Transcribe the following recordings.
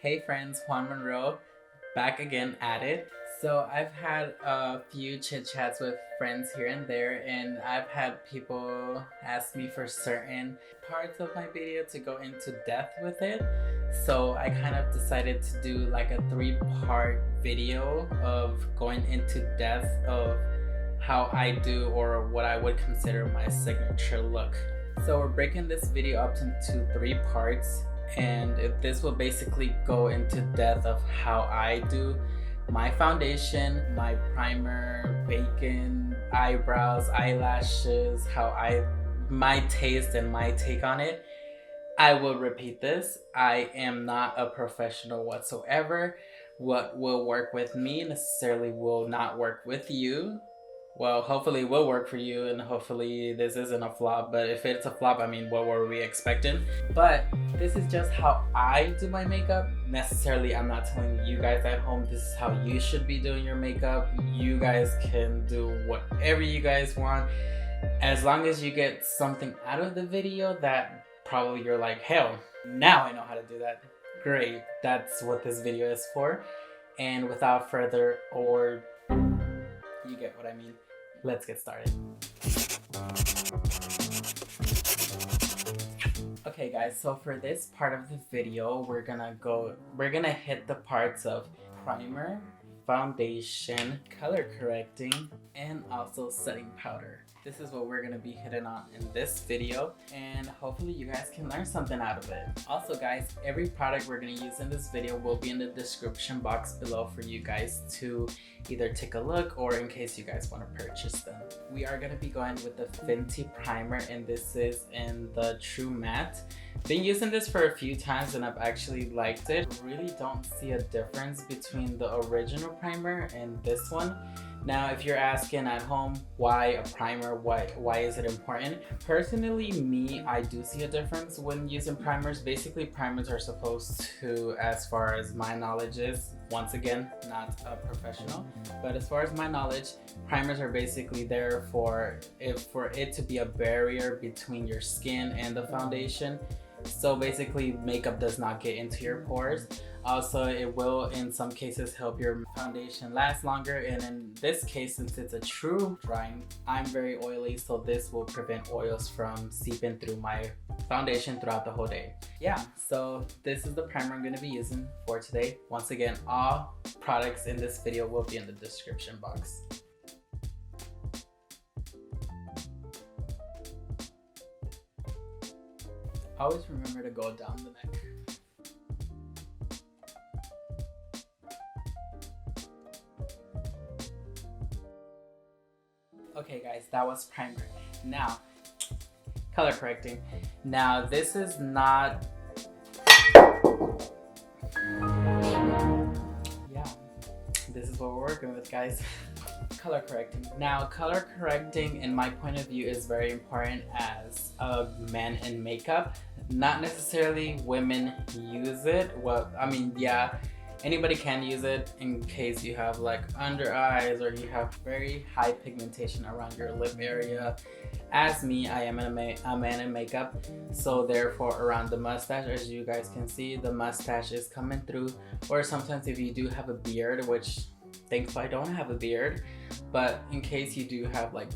Hey friends, Juan Monroe, back again at it. So I've had a few chit chats with friends here and there, and I've had people ask me for certain parts of my video to go into depth with it. So I kind of decided to do like a 3-part video of going into depth of how I do or what I would consider my signature look. So we're breaking this video up into 3 parts, and this will basically go into depth of how I do my foundation, my primer, bacon, eyebrows, eyelashes, my taste and my take on it. I will repeat this. I am not a professional whatsoever. What will work with me necessarily will not work with you. Well, hopefully it will work for you, and hopefully this isn't a flop. But if it's a flop, I mean, what were we expecting? But this is just how I do my makeup. Necessarily, I'm not telling you guys at home this is how you should be doing your makeup. You guys can do whatever you guys want. As long as you get something out of the video that probably you're like, hell, now I know how to do that. Great, that's what this video is for. And without further ado, you get what I mean. Let's get started. Okay guys, so for this part of the video, we're gonna hit the parts of primer, foundation, color correcting, and also setting powder. This is what we're gonna be hitting on in this video, and hopefully you guys can learn something out of it. Also guys, every product we're gonna use in this video will be in the description box below for you guys to either take a look or in case you guys want to purchase them. We are gonna be going with the Fenty primer, and this is in the True Matte. Been using this for a few times and I've actually liked it. Really don't see a difference between the original primer and this one. Now, if you're asking at home why a primer, why is it important? Personally, I do see a difference when using primers. Basically, primers are supposed to, as far as my knowledge is, once again, not a professional, but as far as my knowledge, primers are basically there for it to be a barrier between your skin and the foundation. So basically, makeup does not get into your pores. Also, it will in some cases help your foundation last longer, and in this case, since it's a true drying, I'm very oily, so this will prevent oils from seeping through my foundation throughout the whole day. Yeah, so this is the primer I'm going to be using for today. Once again, all products in this video will be in the description box. Always remember to go down the neck. Okay guys, that was primer. Now, color correcting. Now this is not, this is what we're working with, guys. Color correcting. Now, color correcting in my point of view is very important as a man in makeup. Not necessarily women use it. Well, I mean, yeah, anybody can use it in case you have like under eyes or you have very high pigmentation around your lip area. As me, I am a man in makeup, so therefore around the mustache, as you guys can see, the mustache is coming through. Or sometimes if you do have a beard, which thankfully I don't have a beard, but in case you do have like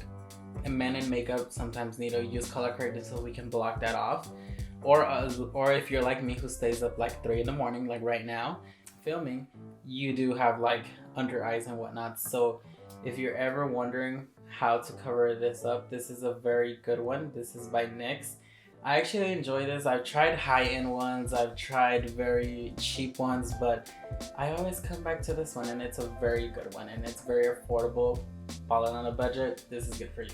a man in makeup, sometimes need to use color correcting so we can block that off. Or if you're like me who stays up like 3 in the morning, like right now filming, you do have like under eyes and whatnot. So if you're ever wondering how to cover this up, this is a very good one. This is by NYX. I actually enjoy this. I've tried high-end ones, I've tried very cheap ones, but I always come back to this one, and it's a very good one, and it's very affordable. Falling on a budget, this is good for you.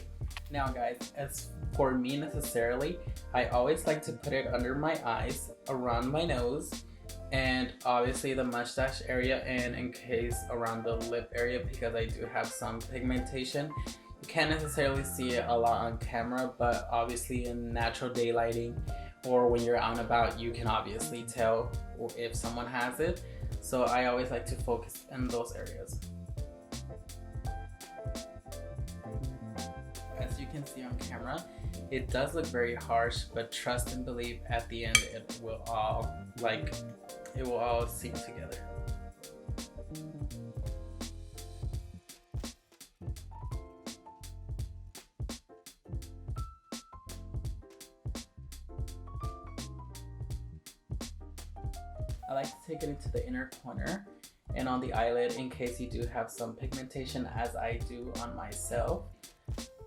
Now guys, as for me necessarily, I always like to put it under my eyes, around my nose, and obviously the mustache area, and in case around the lip area, because I do have some pigmentation. You can't necessarily see it a lot on camera, but obviously in natural daylighting or when you're out and about, you can obviously tell if someone has it. So I always like to focus in those areas. as you can see on camera, it does look very harsh, but trust and believe at the end it will all sync together. I like to take it into the inner corner and on the eyelid in case you do have some pigmentation, as I do on myself.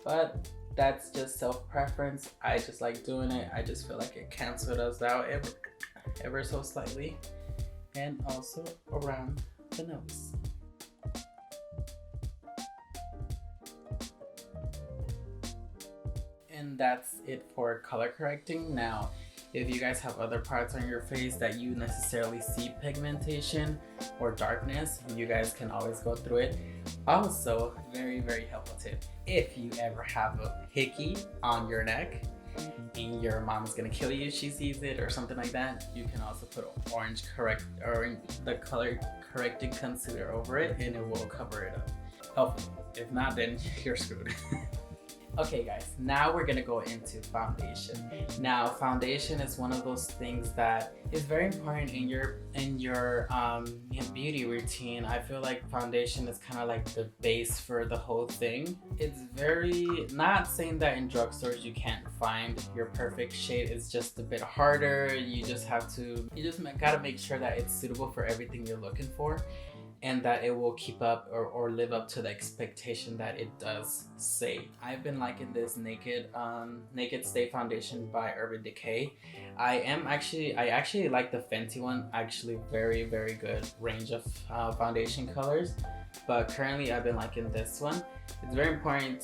But that's just self-preference. I just like doing it. I just feel like it cancels us out ever so slightly. And also around the nose. And that's it for color correcting. Now, if you guys have other parts on your face that you necessarily see pigmentation or darkness, you guys can always go through it. Also, very, very helpful tip. If you ever have a hickey on your neck and your mom's gonna kill you if she sees it or something like that, you can also put the color correcting concealer over it and it will cover it up. Hopefully. If not, then you're screwed. Okay guys, now we're gonna go into foundation. Now foundation is one of those things that is very important in your beauty routine. I feel like foundation is kind of like the base for the whole thing. It's very, not saying that in drugstores you can't find your perfect shade. It's just a bit harder. You just gotta make sure that it's suitable for everything you're looking for, and that it will keep up or live up to the expectation that it does say. I've been liking this Naked Stay Foundation by Urban Decay. I actually like the Fenty one. Actually very, very good range of foundation colors. But currently I've been liking this one. It's very important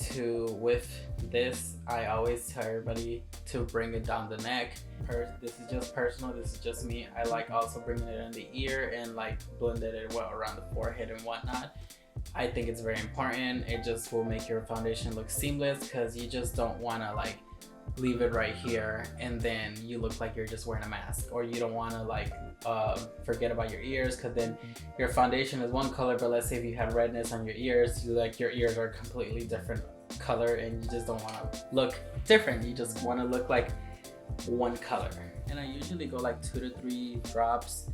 with this, I always tell everybody to bring it down the neck. This is just personal, this is just me. I like also bringing it in the ear and like blending it well around the forehead and whatnot. I think it's very important. It just will make your foundation look seamless, because you just don't want to like leave it right here and then you look like you're just wearing a mask, or you don't want to like forget about your ears, because then your foundation is one color, but let's say if you have redness on your ears, your ears are completely different color and you just don't want to look different. You just want to look like one color. And I usually go like 2 to 3 drops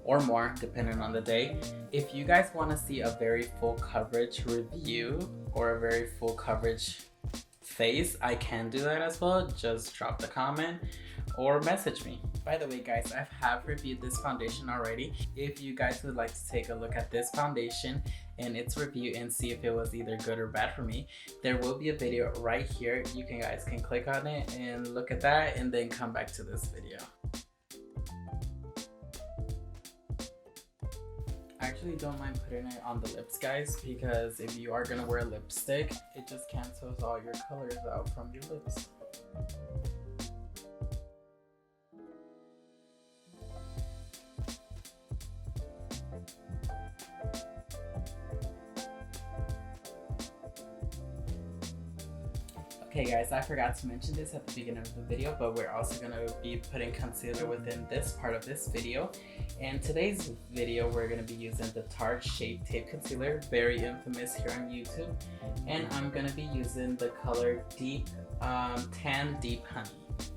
or more depending on the day. If you guys want to see a very full coverage review or a very full coverage face, I can do that as well. Just drop the comment or message me. By the way guys, I have reviewed this foundation already. If you guys would like to take a look at this foundation and its review and see if it was either good or bad for me, there will be a video right here. You guys can click on it and look at that and then come back to this video. I actually don't mind putting it on the lips guys, because if you are gonna wear lipstick, it just cancels all your colors out from your lips. Okay guys, I forgot to mention this at the beginning of the video, but we're also going to be putting concealer within this part of this video. And today's video, we're going to be using the Tarte Shape Tape Concealer, very infamous here on YouTube. And I'm going to be using the color Tan Deep Honey.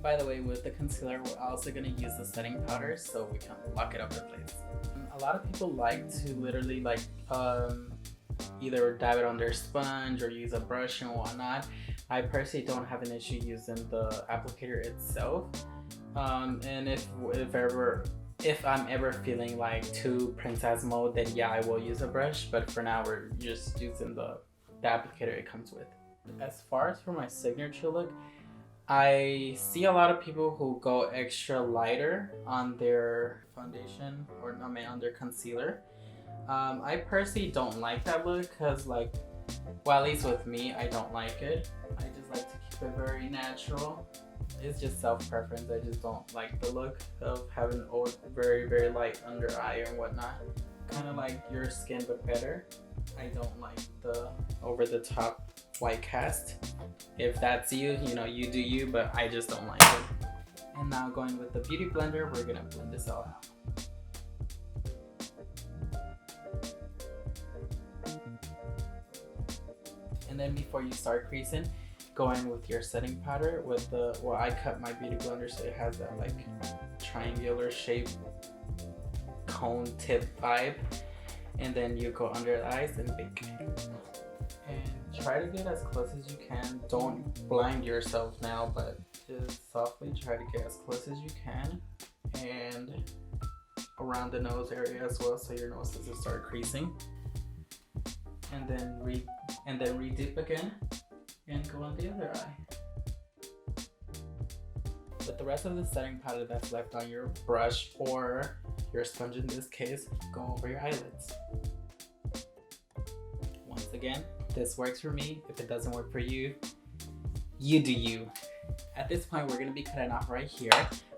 By the way, with the concealer, we're also going to use the setting powder so we can lock it up in place. A lot of people like to literally like either dab it on their sponge or use a brush and whatnot. I personally don't have an issue using the applicator itself. And if I'm ever feeling like too princess mode, then yeah, I will use a brush. But for now, we're just using the applicator it comes with. As far as for my signature look, I see a lot of people who go extra lighter on their foundation, or I mean on their concealer. I personally don't like that look, because like, well, at least with me, I don't like it. I just like to keep it very natural. It's just self-preference. I just don't like the look of having very, very light under eye and whatnot. Kind of like your skin, but better. I don't like the over-the-top white cast. If that's you, you know, you do you, but I just don't like it. And now going with the Beauty Blender, we're gonna blend this all out. And then before you start creasing, go in with your setting powder with the, well, I cut my beauty blender so it has that like triangular shape cone tip vibe, and then you go under the eyes and bake. And try to get as close as you can. Don't blind yourself now, but just softly try to get as close as you can, and around the nose area as well, so your nose doesn't start creasing. And then re-dip again and go on the other eye. With the rest of the setting powder that's left on your brush or your sponge in this case, go over your eyelids. Once again, this works for me. If it doesn't work for you, you do you. At this point, we're gonna be cutting off right here.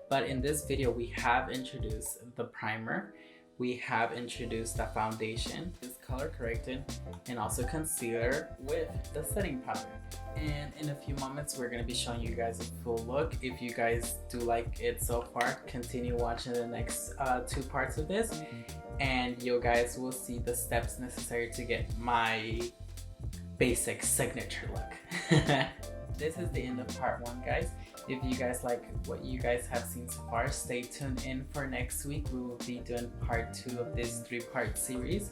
But in this video, we have introduced the primer, we have introduced the foundation, this color correcting, and also concealer with the setting powder. And in a few moments, we're going to be showing you guys a full look. If you guys do like it so far, continue watching the next 2 parts of this, and you guys will see the steps necessary to get my basic signature look. This is the end of part 1, guys. If you guys like what you guys have seen so far, stay tuned in for next week. We will be doing part 2 of this 3-part series.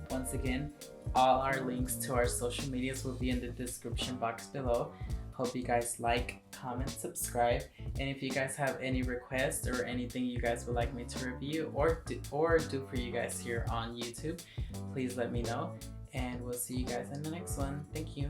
Once again, all our links to our social medias will be in the description box below. Hope you guys like, comment, subscribe, and if you guys have any requests or anything you guys would like me to review or do for you guys here on YouTube, please let me know, and we'll see you guys in the next one. Thank you.